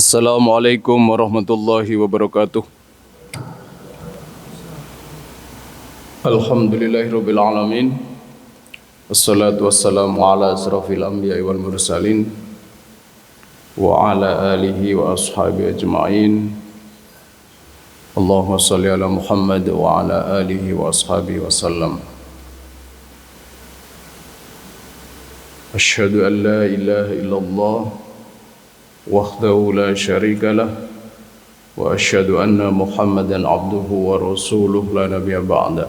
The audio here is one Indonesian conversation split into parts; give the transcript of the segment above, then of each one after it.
Assalamualaikum warahmatullahi wabarakatuh. Alhamdulillahirabbil alamin. Wassalatu wassalamu ala asrafil anbiya'i wal mursalin wa ala alihi wa ashabihi ajma'in. Allahumma shalli ala Muhammad wa ala alihi wa ashabihi wa sallam. Asyhadu an la ilaha illallah wahdahu la syarika lah wa asyhadu anna Muhammadan abduhu wa rasuluhu la nabiyya ba'da.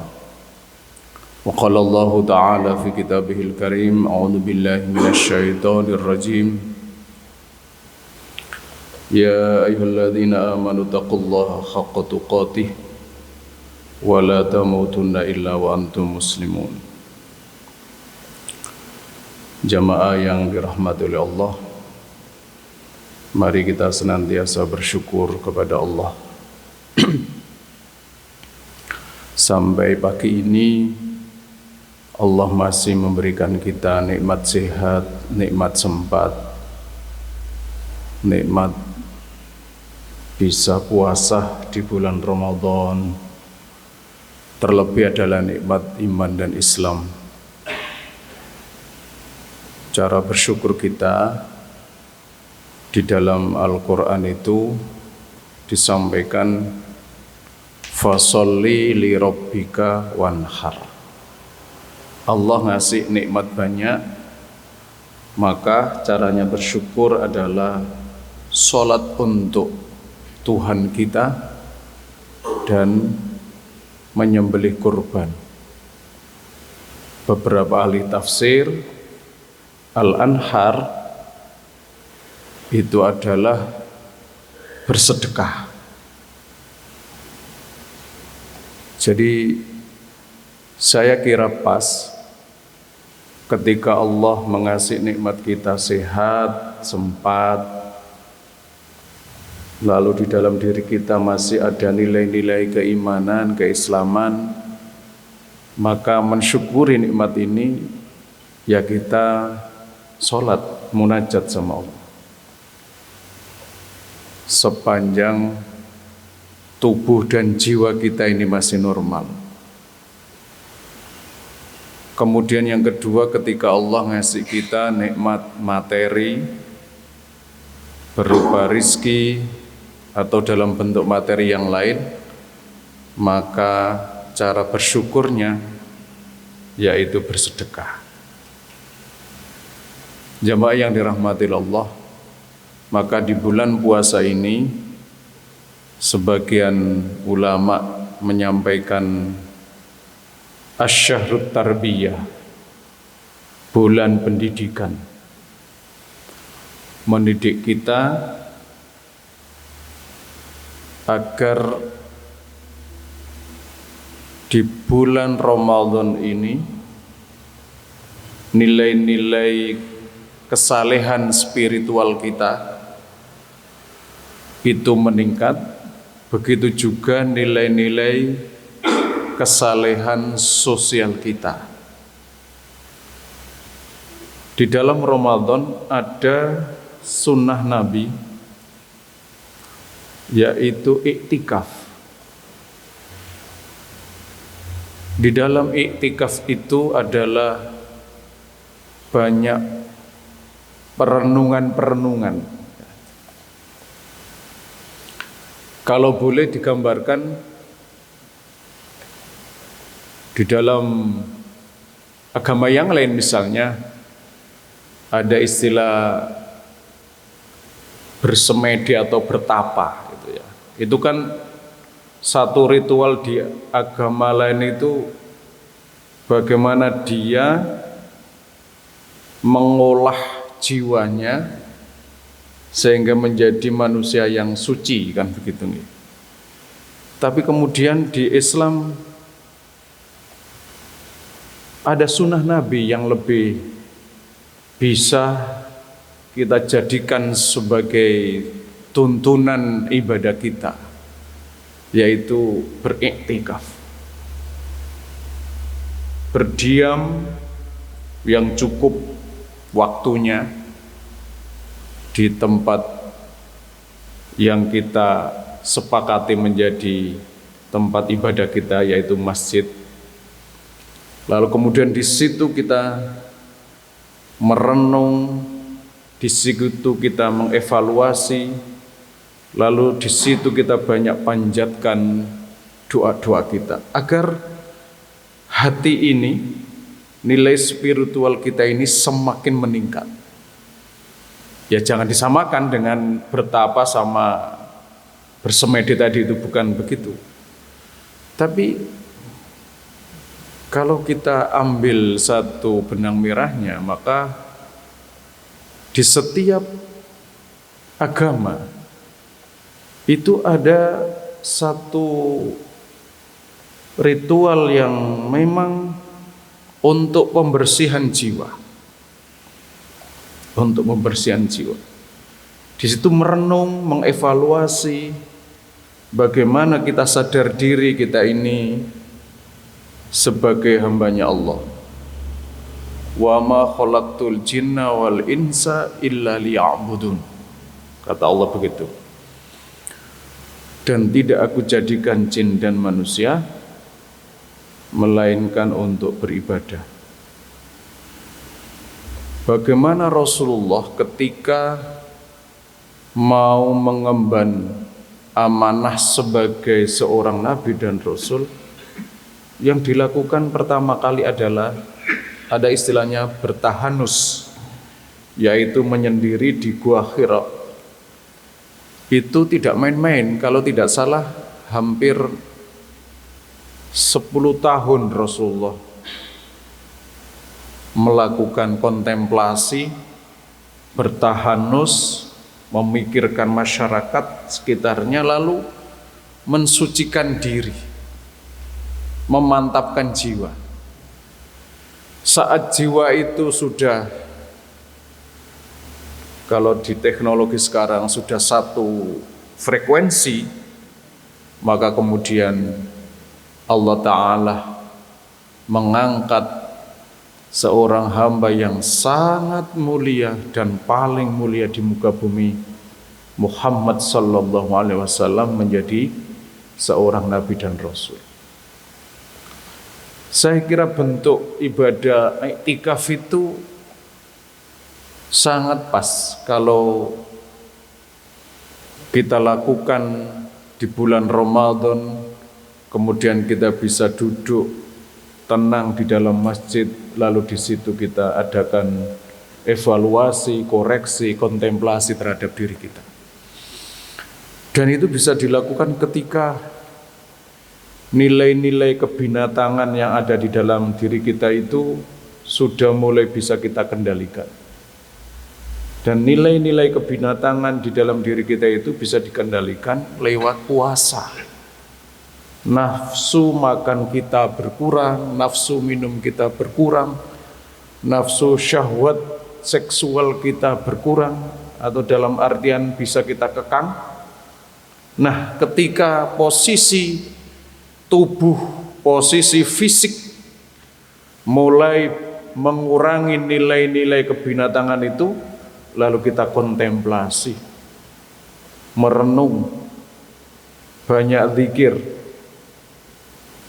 Wa qala Allah ta'ala fi kitabihil karim, a'udzu billahi minasy syaithanir rajim. Ya ayyuhalladzina amanu taqullaha haqqa tuqatih wa la tamutunna illa wa antum muslimun. Jamaah yang dirahmati oleh Allah, mari kita senantiasa bersyukur kepada Allah. Sampai pagi ini Allah masih memberikan kita nikmat sehat, nikmat sempat, nikmat bisa puasa di bulan Ramadan. Terlebih adalah nikmat iman dan Islam. Cara bersyukur kita di dalam Al-Quran itu disampaikan fasholli li rabbika wanhar. Allah ngasih nikmat banyak, maka caranya bersyukur adalah sholat untuk Tuhan kita dan menyembelih kurban. Beberapa ahli tafsir, al-anhar itu adalah bersedekah. Jadi saya kira pas ketika Allah mengasih nikmat kita sehat, sempat, lalu di dalam diri kita masih ada nilai-nilai keimanan, keislaman, maka mensyukuri nikmat ini ya kita sholat munajat sama Allah. Sepanjang tubuh dan jiwa kita ini masih normal. Kemudian yang kedua, ketika Allah ngasih kita nikmat materi berupa rizki atau dalam bentuk materi yang lain, maka cara bersyukurnya yaitu bersedekah. Jamaah yang dirahmati Allah, maka di bulan puasa ini sebagian ulama menyampaikan asy-syahrut tarbiyah, bulan pendidikan, mendidik kita agar di bulan Ramadan ini nilai-nilai kesalehan spiritual kita itu meningkat, begitu juga nilai-nilai kesalehan sosial kita. Di dalam Ramadan ada sunnah Nabi, yaitu iktikaf. Di dalam iktikaf itu adalah banyak perenungan-perenungan. Kalau boleh digambarkan, di dalam agama yang lain misalnya ada istilah bersemedi atau bertapa gitu ya. Itu kan satu ritual di agama lain itu bagaimana dia mengolah jiwanya sehingga menjadi manusia yang suci, kan begitu nih. Tapi kemudian di Islam ada sunnah Nabi yang lebih bisa kita jadikan sebagai tuntunan ibadah kita, yaitu beriktikaf, berdiam yang cukup waktunya di tempat yang kita sepakati menjadi tempat ibadah kita, yaitu masjid. Lalu kemudian di situ kita merenung, di situ kita mengevaluasi, lalu di situ kita banyak panjatkan doa-doa kita agar hati ini, nilai spiritual kita ini semakin meningkat. Ya jangan disamakan dengan bertapa sama bersemedi tadi, itu bukan begitu. Tapi kalau kita ambil satu benang merahnya, maka di setiap agama itu ada satu ritual yang memang untuk pembersihan jiwa. Untuk pembersihan jiwa. Di situ merenung, mengevaluasi bagaimana kita sadar diri kita ini sebagai hambanya Allah. Wa ma khalaqtul jinna wal insa illa liya'budun. Kata Allah begitu. Dan tidak aku jadikan jin dan manusia melainkan untuk beribadah. Bagaimana Rasulullah ketika mau mengemban amanah sebagai seorang nabi dan rasul, yang dilakukan pertama kali adalah ada istilahnya bertahanus, yaitu menyendiri di Gua Hira. Itu tidak main-main, kalau tidak salah hampir 10 tahun Rasulullah melakukan kontemplasi, bertahanus, memikirkan masyarakat sekitarnya, lalu mensucikan diri, memantapkan jiwa. Saat jiwa itu sudah, kalau di teknologi sekarang sudah satu frekuensi, maka kemudian Allah Ta'ala mengangkat seorang hamba yang sangat mulia dan paling mulia di muka bumi, Muhammad sallallahu alaihi wasallam, menjadi seorang nabi dan rasul. Saya kira bentuk ibadah iktikaf itu sangat pas kalau kita lakukan di bulan Ramadan, kemudian kita bisa duduk tenang di dalam masjid, lalu di situ kita adakan evaluasi, koreksi, kontemplasi terhadap diri kita. Dan itu bisa dilakukan ketika nilai-nilai kebinatangan yang ada di dalam diri kita itu sudah mulai bisa kita kendalikan. Dan nilai-nilai kebinatangan di dalam diri kita itu bisa dikendalikan lewat puasa. Nafsu makan kita berkurang, nafsu minum kita berkurang, nafsu syahwat seksual kita berkurang, atau dalam artian bisa kita kekang. Nah, ketika posisi tubuh, posisi fisik mulai mengurangi nilai-nilai kebinatangan itu, lalu kita kontemplasi, merenung, banyak zikir,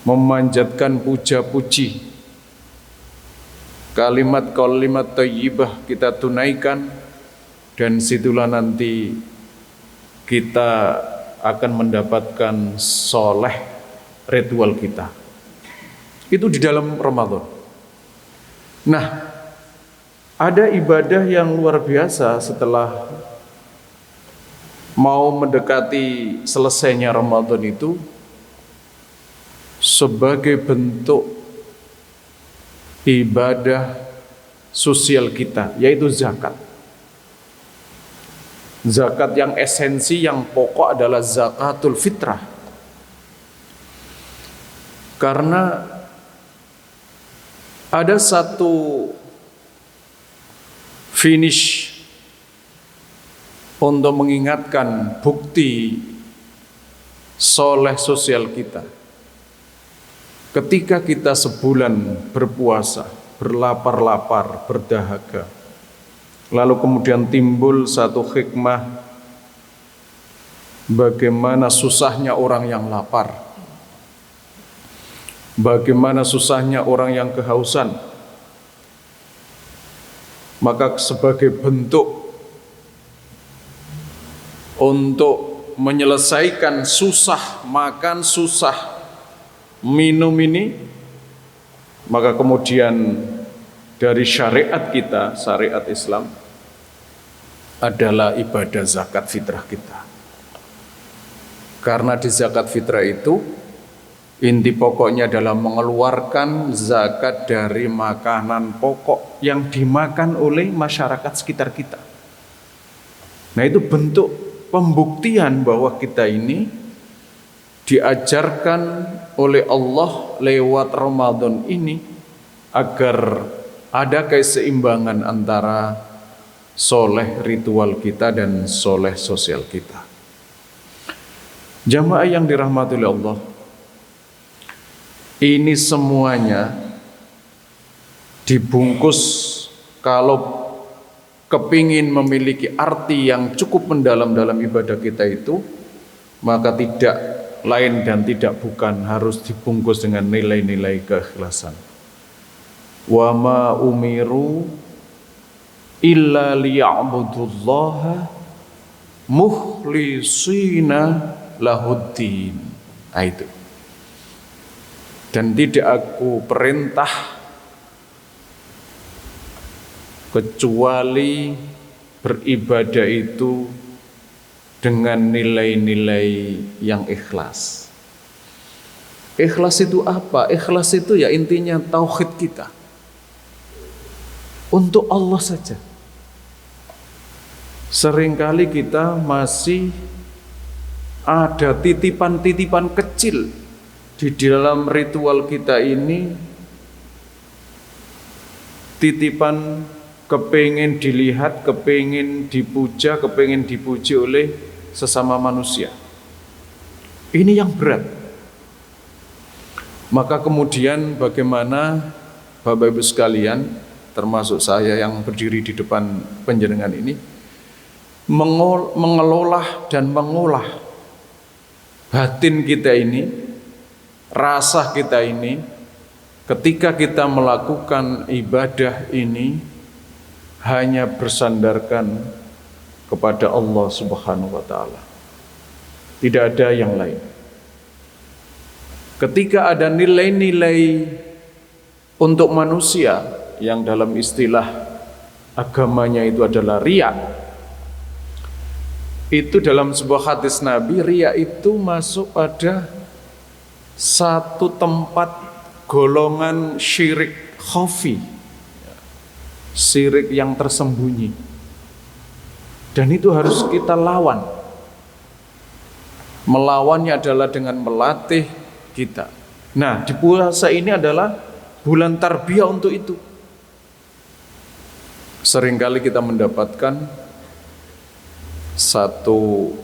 memanjatkan puja-puji, kalimat-kalimat thayyibah kita tunaikan, dan situlah nanti kita akan mendapatkan soleh ritual kita. Itu di dalam Ramadan. Nah, ada ibadah yang luar biasa setelah mau mendekati selesainya Ramadan itu, sebagai bentuk ibadah sosial kita, yaitu zakat. Zakat yang esensi, yang pokok adalah zakatul fitrah. Karena ada satu finish untuk mengingatkan bukti soleh sosial kita. Ketika kita sebulan berpuasa, berlapar-lapar, berdahaga, lalu kemudian timbul satu hikmah bagaimana susahnya orang yang lapar, bagaimana susahnya orang yang kehausan. Maka sebagai bentuk untuk menyelesaikan susah makan, susah minum ini, maka kemudian dari syariat kita, syariat Islam adalah ibadah zakat fitrah kita. Karena di zakat fitrah itu inti pokoknya adalah mengeluarkan zakat dari makanan pokok yang dimakan oleh masyarakat sekitar kita. Nah, itu bentuk pembuktian bahwa kita ini diajarkan oleh Allah lewat Ramadan ini agar ada keseimbangan antara soleh ritual kita dan soleh sosial kita. Jamaah yang dirahmati oleh Allah, ini semuanya dibungkus kalau kepingin memiliki arti yang cukup mendalam dalam ibadah kita itu, maka tidak lain dan tidak bukan harus dibungkus dengan nilai-nilai keikhlasan. Wa ma umiru illa liya'budullaha mukhlisina lahuddin. Itu. Dan tidak aku perintah kecuali beribadah itu dengan nilai-nilai yang ikhlas. Ikhlas itu apa? Ikhlas itu ya intinya tauhid kita untuk Allah saja. Seringkali kita masih ada titipan-titipan kecil di dalam ritual kita ini, titipan kepingin dilihat, kepingin dipuja, kepingin dipuji oleh sesama manusia. Ini yang berat. Maka kemudian bagaimana Bapak Ibu sekalian, termasuk saya yang berdiri di depan panjenengan ini, mengelola dan mengolah batin kita ini, rasa kita ini, ketika kita melakukan ibadah ini hanya bersandarkan kepada Allah Subhanahu wa taala. Tidak ada yang lain. Ketika ada nilai-nilai untuk manusia yang dalam istilah agamanya itu adalah riya, itu dalam sebuah hadis Nabi, riya itu masuk pada satu tempat golongan syirik khafi, syirik yang tersembunyi, dan itu harus kita lawan. Melawannya adalah dengan melatih kita. Nah, di puasa ini adalah bulan tarbiyah untuk itu. Seringkali kita mendapatkan satu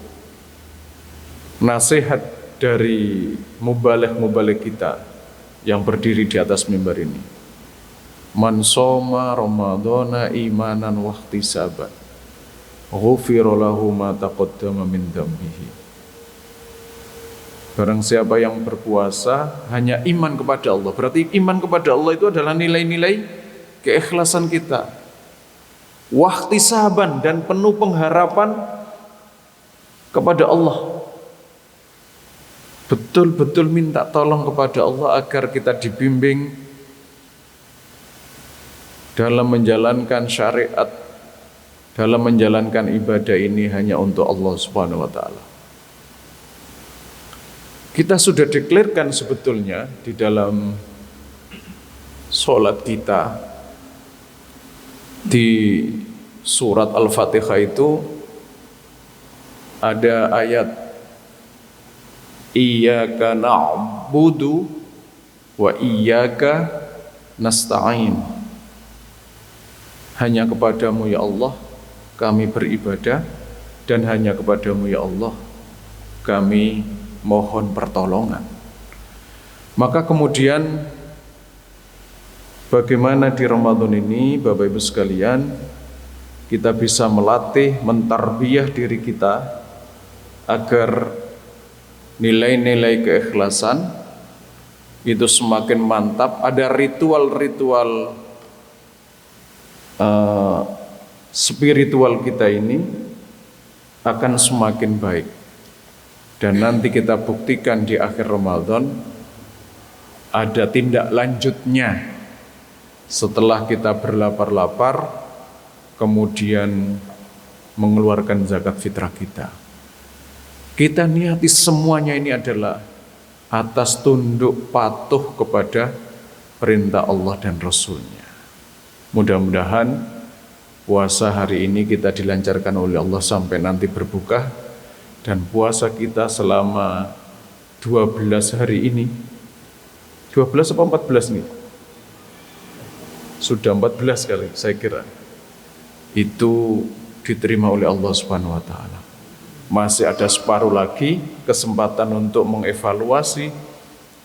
nasihat dari mubaligh-mubaligh kita yang berdiri di atas mimbar ini. Man shoma ramadhana imanan wa ihtisaban ghufira lahu ma taqaddama min dhanbihi. Barang siapa yang berpuasa hanya iman kepada Allah, berarti iman kepada Allah itu adalah nilai-nilai keikhlasan kita. Wa ihtisaban, dan penuh pengharapan kepada Allah. Betul-betul minta tolong kepada Allah agar kita dibimbing dalam menjalankan syariat, dalam menjalankan ibadah ini hanya untuk Allah Subhanahu wa taala. Kita sudah deklarkan sebetulnya di dalam sholat kita di surat Al-Fatihah itu ada ayat iyyaka na'budu wa iyyaka nasta'in. Hanya kepadamu ya Allah kami beribadah, dan hanya kepadamu ya Allah kami mohon pertolongan. Maka kemudian bagaimana di Ramadan ini Bapak Ibu sekalian kita bisa melatih, mentarbiyah diri kita agar nilai-nilai keikhlasan itu semakin mantap. Ada ritual-ritual spiritual kita ini akan semakin baik. Dan nanti kita buktikan di akhir Ramadan ada tindak lanjutnya. Setelah kita berlapar-lapar, kemudian mengeluarkan zakat fitrah kita. Kita niati semuanya ini adalah atas tunduk patuh kepada perintah Allah dan Rasul-Nya. Mudah-mudahan puasa hari ini kita dilancarkan oleh Allah sampai nanti berbuka, dan puasa kita selama 12 hari ini, 12 atau 14 nih? Sudah 14 kali saya kira. Itu diterima oleh Allah Subhanahu wa taala. Masih ada separuh lagi kesempatan untuk mengevaluasi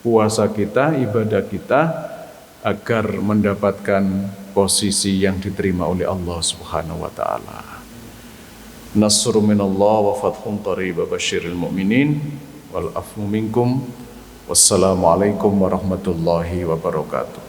puasa kita, ibadah kita, agar mendapatkan posisi yang diterima oleh Allah Subhanahu wa taala. Nasrun minallah wa fathun qarib, basyiril mu'minin wal afwu minkum. Wassalamualaikum warahmatullahi wabarakatuh.